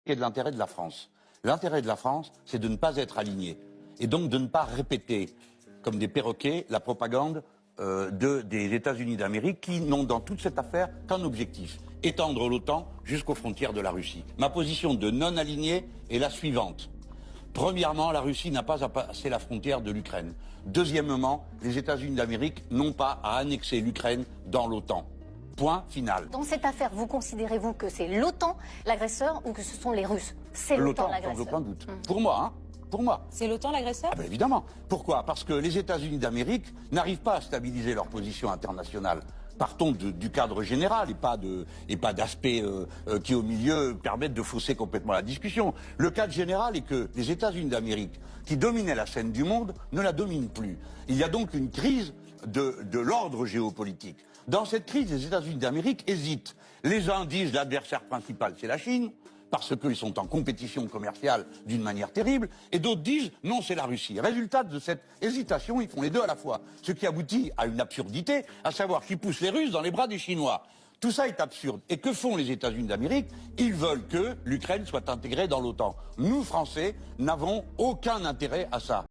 et de l'intérêt de la France. L'intérêt de la France, c'est de ne pas être aligné. Et donc de ne pas répéter, comme des perroquets, la propagande des États-Unis d'Amérique qui n'ont dans toute cette affaire qu'un objectif, étendre l'OTAN jusqu'aux frontières de la Russie. Ma position de non-aligné est la suivante. Premièrement, la Russie n'a pas à passer la frontière de l'Ukraine. Deuxièmement, les États-Unis d'Amérique n'ont pas à annexer l'Ukraine dans l'OTAN. Point final. Dans cette affaire, vous considérez-vous que c'est l'OTAN l'agresseur ou que ce sont les Russes? C'est l'OTAN l'agresseur. Sans aucun doute. Pour moi, hein. Pour moi. C'est l'OTAN l'agresseur? Ah ben évidemment. Pourquoi? Parce que les États-Unis d'Amérique n'arrivent pas à stabiliser leur position internationale. Partons du cadre général et pas d'aspects qui au milieu permettent de fausser complètement la discussion. Le cadre général est que les États-Unis d'Amérique, qui dominaient la scène du monde, ne la dominent plus. Il y a donc une crise de l'ordre géopolitique. Dans cette crise, les États-Unis d'Amérique hésitent. Les uns disent l'adversaire principal, c'est la Chine, parce qu'ils sont en compétition commerciale d'une manière terrible, et d'autres disent non, c'est la Russie. Résultat de cette hésitation, ils font les deux à la fois, ce qui aboutit à une absurdité, à savoir qu'ils poussent les Russes dans les bras des Chinois. Tout ça est absurde. Et que font les États-Unis d'Amérique? Ils veulent que l'Ukraine soit intégrée dans l'OTAN. Nous, Français, n'avons aucun intérêt à ça.